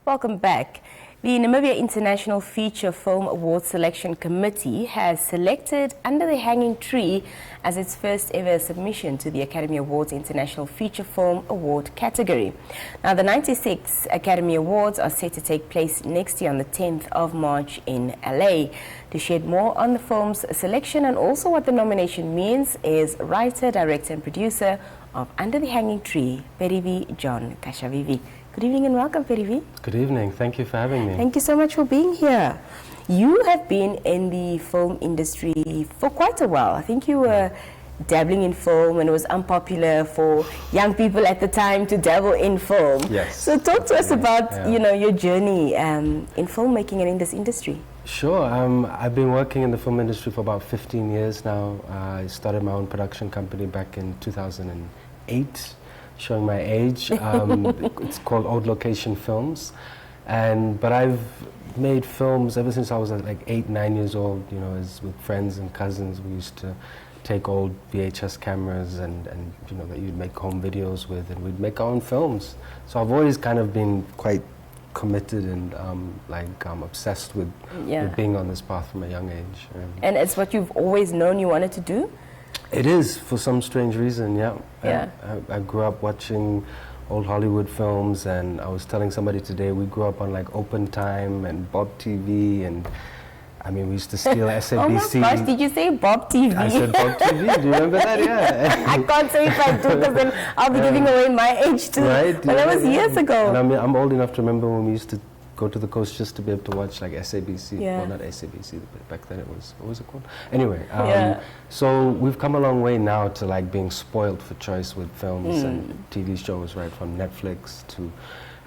Welcome back. The Namibia International Feature Film Awards Selection Committee has selected Under the Hanging Tree as its first ever submission to the Academy Awards International Feature Film Award category. Now, the 96 Academy Awards are set to take place next year on the 10th of March in LA. To shed more on the film's selection and also what the nomination means is writer, director and producer of Under the Hanging Tree, Perivi John Kashavivi. Good evening and welcome, Perivi. Good evening. Thank you for having me. Thank you so much for being here. You have been in the film industry for quite a while. I think you were dabbling in film and it was unpopular for young people at the time to dabble in film. Yes. So talk to us about, your journey in filmmaking and in this industry. Sure. I've been working in the film industry for about 15 years now. I started my own production company back in 2008. Showing my age. It's called Old Location Films, but I've made films ever since I was like 8, 9 years old. You know, as with friends and cousins, we used to take old VHS cameras and that you'd make home videos with, and we'd make our own films. So I've always kind of been quite committed and obsessed with being on this path from a young age. And it's what you've always known you wanted to do? It is, for some strange reason, yeah. I grew up watching old Hollywood films, and I was telling somebody today, we grew up on like Open Time and Bob TV, and I mean, we used to steal SABC. Oh my gosh, did you say Bob TV? I said Bob TV, do you remember that? Yeah. I can't say if I do, because then I'll be giving away my age too. Right? But that was years ago. And I'm old enough to remember when we used to go to the coast just to be able to watch like SABC. Yeah. Well, not SABC, but back then it was, what was it called? Anyway, so we've come a long way now to like being spoiled for choice with films and TV shows, right, from Netflix to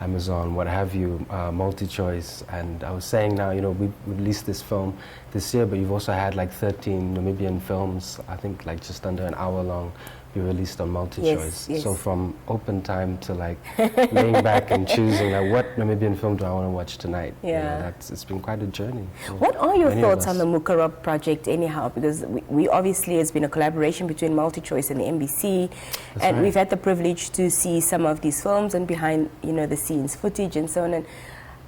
Amazon, what have you, multi-choice. And I was saying now, we released this film this year, but you've also had like 13 Namibian films, I think like just under an hour long, be released on multi-choice. Yes. So from Open Time to like laying back and choosing like what Namibian film do I want to watch tonight. Yeah. It's been quite a journey. What are your thoughts on the Mukarab project anyhow? Because we obviously, it's been a collaboration between MultiChoice and the NBC, and we've had the privilege to see some of these films and behind the scenes footage and so on. And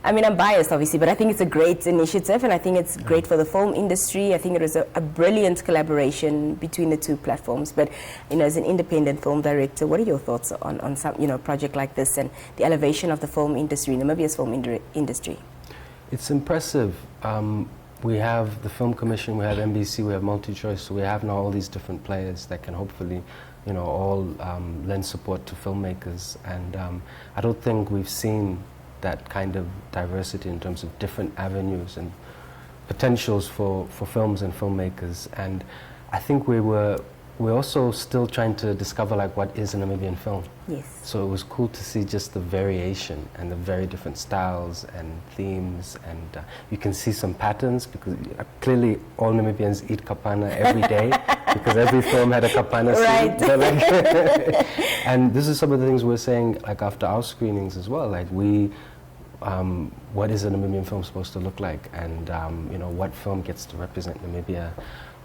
I mean, I'm biased obviously, but I think it's a great initiative and I think it's great for the film industry. I think it was a brilliant collaboration between the two platforms. But as an independent film director, what are your thoughts on some project like this and the elevation of the film industry, Namibia's film industry? It's impressive. We have the Film Commission, we have NBC, we have MultiChoice, so we have now all these different players that can hopefully all lend support to filmmakers. And I don't think we've seen that kind of diversity in terms of different avenues and potentials for films and filmmakers. And I think we're also still trying to discover like what is a Namibian film. Yes. So it was cool to see just the variation and the very different styles and themes, and you can see some patterns because clearly all Namibians eat kapana every day because every film had a kapana scene. Right. And this is some of the things we're saying like after our screenings as well, like what is a Namibian film supposed to look like, and what film gets to represent Namibia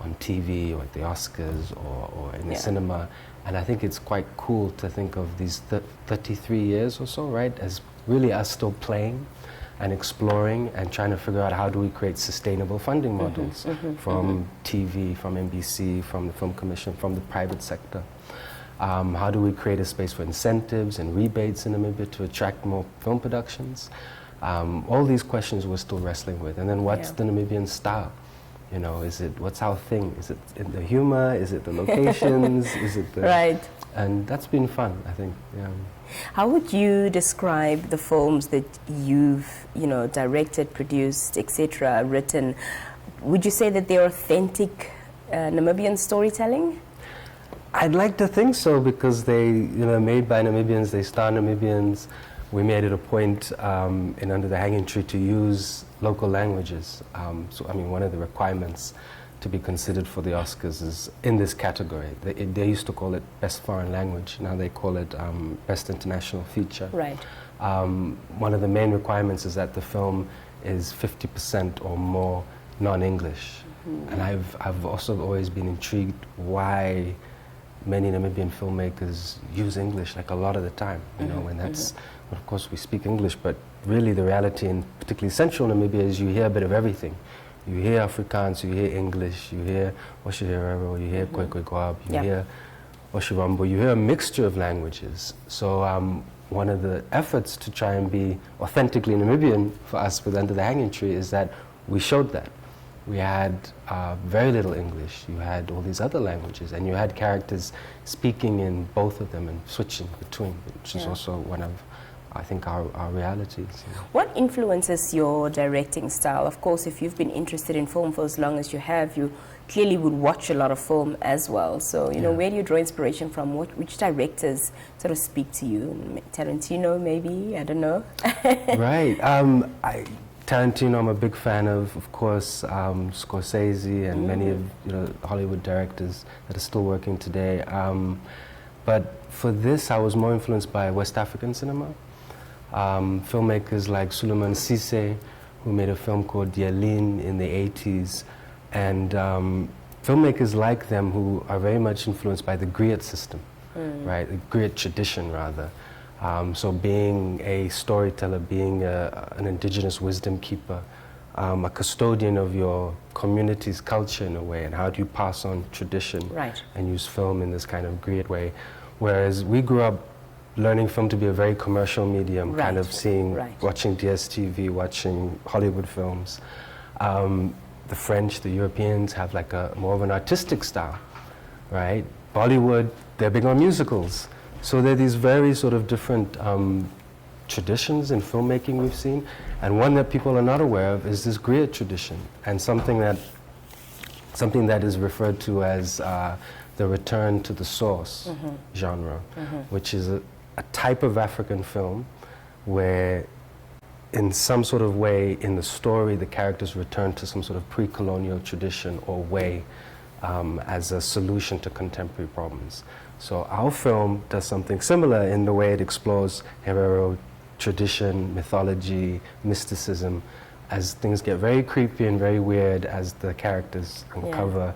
on TV or at the Oscars or in the cinema. And I think it's quite cool to think of these 33 years or so, right, as really us still playing and exploring and trying to figure out how do we create sustainable funding models from TV, from NBC, from the Film Commission, from the private sector. How do we create a space for incentives and rebates in Namibia to attract more film productions? All these questions we're still wrestling with. And then what's the Namibian style? What's our thing? Is it in the humor? Is it the locations? Is it the... Right. And that's been fun, I think, How would you describe the films that you've, directed, produced, etc., written? Would you say that they're authentic Namibian storytelling? I'd like to think so, because they, made by Namibians, they star Namibians. We made it a point in Under the Hanging Tree to use local languages. So, I mean, one of the requirements to be considered for the Oscars is in this category. They used to call it Best Foreign Language. Now they call it Best International Feature. Right. One of the main requirements is that the film is 50% or more non-English. And I've also always been intrigued why many Namibian filmmakers use English like a lot of the time, and that's of course we speak English, but really the reality in particularly central Namibia is you hear a bit of everything. You hear Afrikaans, you hear English, you hear Oshirero, you hear Kwekwe, you hear Oshirambo, you hear a mixture of languages. So one of the efforts to try and be authentically Namibian for us with Under the Hanging Tree is that we showed that. We had very little English, you had all these other languages, and you had characters speaking in both of them and switching between, which is also one of, I think, our realities. What influences your directing style? Of course, if you've been interested in film for as long as you have, you clearly would watch a lot of film as well. So, you know, where do you draw inspiration from? Which directors sort of speak to you? Tarantino, maybe? I don't know. Right. Tarantino, I'm a big fan of course, Scorsese and many of Hollywood directors that are still working today. But for this, I was more influenced by West African cinema. Filmmakers like Suleiman Cissé, who made a film called Yelin in the 80s, and filmmakers like them who are very much influenced by the griot system, right, the griot tradition rather. So being a storyteller, being an indigenous wisdom keeper, a custodian of your community's culture in a way, and how do you pass on tradition and use film in this kind of griot way. Whereas we grew up learning film to be a very commercial medium, kind of seeing, watching DSTV, watching Hollywood films. The French, the Europeans have like a more of an artistic style, right? Bollywood, they're big on musicals. So there are these very sort of different traditions in filmmaking we've seen, and one that people are not aware of is this griot tradition, and something that is referred to as the return to the source genre, which is a type of African film where in some sort of way in the story the characters return to some sort of pre-colonial tradition or way as a solution to contemporary problems. So our film does something similar in the way it explores Herero tradition, mythology, mysticism, as things get very creepy and very weird as the characters uncover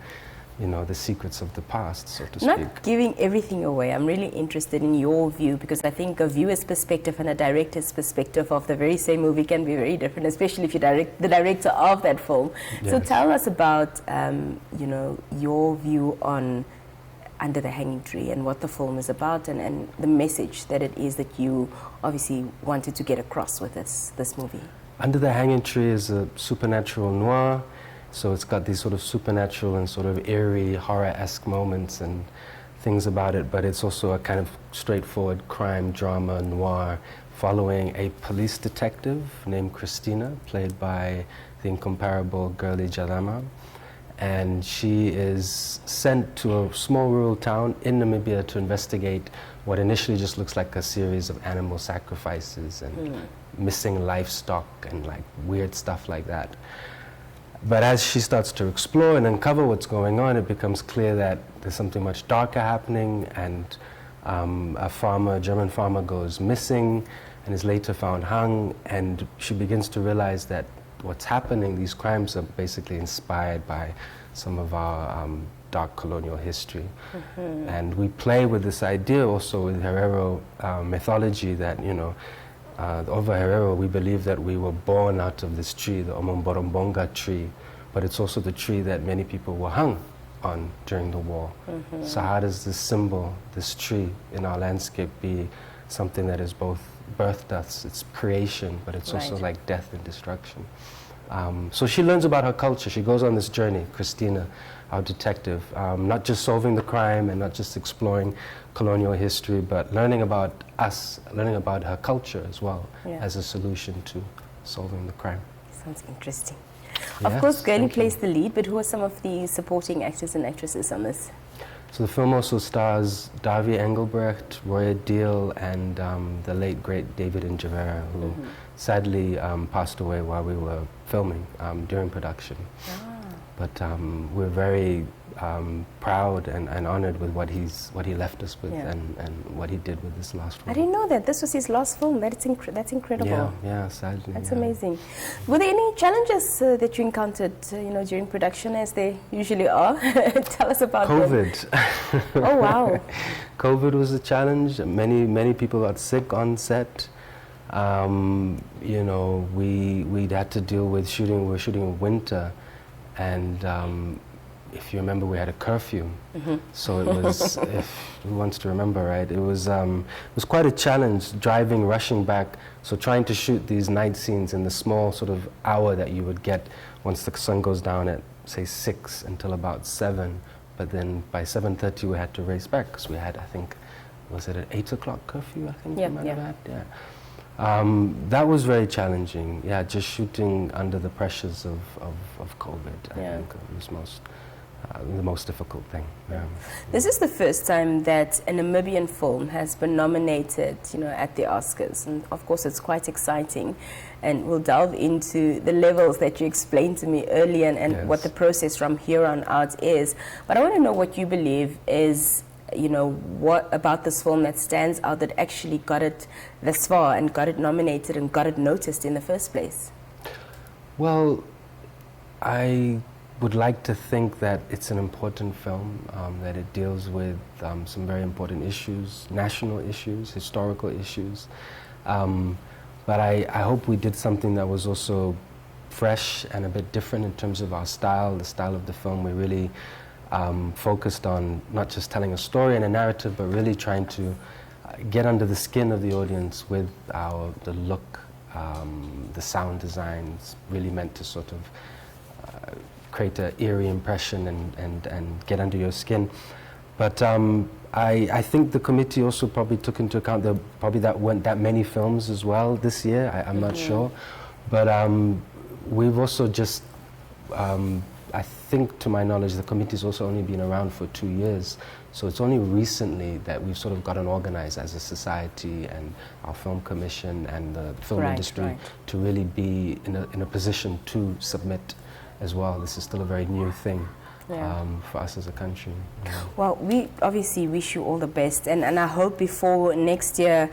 the secrets of the past, so to speak. Not giving everything away, I'm really interested in your view, because I think a viewer's perspective and a director's perspective of the very same movie can be very different, especially if you're the director of that film. So tell us about, your view on Under the Hanging Tree and what the film is about, and the message that it is that you obviously wanted to get across with this movie. Under the Hanging Tree is a supernatural noir. So it's got these sort of supernatural and sort of eerie, horror-esque moments and things about it, but it's also a kind of straightforward crime drama noir following a police detective named Christina, played by the incomparable Gurley Jalama. And she is sent to a small rural town in Namibia to investigate what initially just looks like a series of animal sacrifices and missing livestock and like weird stuff like that. But as she starts to explore and uncover what's going on, it becomes clear that there's something much darker happening, and a German farmer goes missing and is later found hung, and she begins to realize that what's happening, these crimes are basically inspired by some of our dark colonial history. And we play with this idea also with Herero mythology that, over Herero, we believe that we were born out of this tree, the Omomborombonga tree, but it's also the tree that many people were hung on during the war. So how does this symbol, this tree in our landscape, be something that is both birth, death, it's creation, but it's also like death and destruction? So she learns about her culture. She goes on this journey, Christina, our detective, not just solving the crime and not just exploring colonial history, but learning about us, learning about her culture as well as a solution to solving the crime. Sounds interesting. Of course, Gurley plays the lead, but who are some of the supporting actors and actresses on this? So the film also stars Davy Engelbrecht, Roya Deal, and the late, great David Njavera, who sadly passed away while we were filming during production. But we're very proud and honored with what he left us with and what he did with this last film. I didn't know that this was his last film. That's incredible. Yeah, sadly. That's amazing. Were there any challenges that you encountered, during production, as they usually are? Tell us about COVID. Oh wow. COVID was a challenge. Many people got sick on set. You know, we'd had to deal with shooting. We were shooting in winter, and if you remember, we had a curfew. So it was, who wants to remember, right? It was quite a challenge, driving, rushing back. So trying to shoot these night scenes in the small sort of hour that you would get once the sun goes down at, say, 6 until about 7. But then by 7:30 we had to race back because we had, I think, was it an 8 o'clock curfew? I think we might have had. Yeah. That was very challenging. Yeah, just shooting under the pressures of COVID. I think it was the most difficult thing. Yeah. This is the first time that a Namibian film has been nominated, you know, at the Oscars, and of course it's quite exciting. And we'll delve into the levels that you explained to me earlier and what the process from here on out is. But I want to know what you believe is, you know, what about this film that stands out that actually got it this far and got it nominated and got it noticed in the first place? Well, I would like to think that it's an important film, that it deals with some very important issues, national issues, historical issues. But I hope we did something that was also fresh and a bit different in terms of our style, the style of the film. We really focused on not just telling a story and a narrative, but really trying to get under the skin of the audience with the look, the sound designs, really meant to sort of create an eerie impression and get under your skin. But I think the committee also probably took into account there probably that weren't that many films as well this year. I'm not sure. But we've also just, I think to my knowledge, the committee's also only been around for 2 years. So it's only recently that we've sort of gotten organized as a society and our film commission and the film industry to really be in a position to submit as well. This is still a very new thing for us as a country. Well, we obviously wish you all the best, and I hope before next year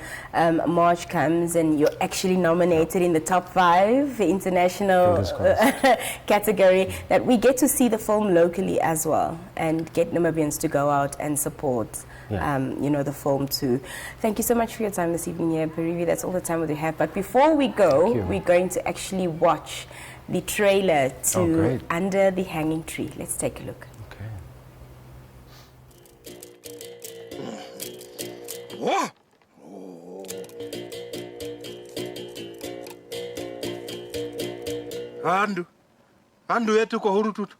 March comes and you're actually nominated in the top 5 international category, that we get to see the film locally as well and get Namibians to go out and support you know, the film too. Thank you so much for your time this evening here, Parivi. That's all the time we have. But before we go, we're going to actually watch the trailer to Under the Hanging Tree. Let's take a look. Okay. Andu yetu ko huru tutu.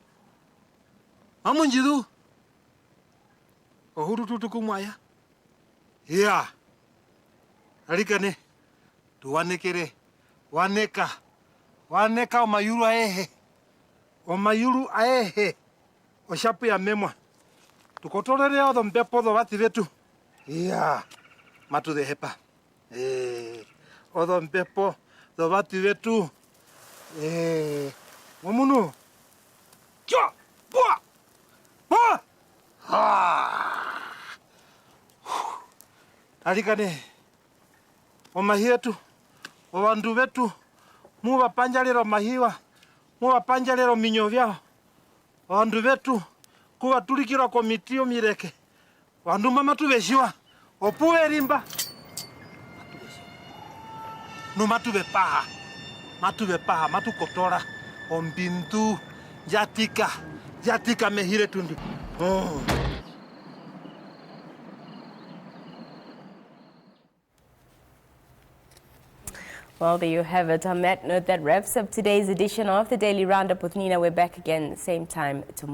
Amunjidu. Ko huru tutu kumaya. Ya. Alikane. Tuwanekere. Waneka o mayuru aehe. O mayuru aehe. O shapu ya memwa. Tukotorere o mpepo do bati vetu. Ya. Matu de hepa. O mpepo do bati vetu. Momunu. Cha! Bua! Bua! Ha! Alikane. O mahietu. O bandu vetu. Muba panjalero mahiwa, muba panjalero minyo vyao. Wandu vetu, kuwa tulikira komitio mireke. Wandu mama tubeshiwa, opuwe rimba. No matube paha, matu kotora. Ombintu, jatika mehire tundu. Oh. Well, there you have it. On that note, that wraps up today's edition of the Daily Roundup with Nina. We're back again same time tomorrow.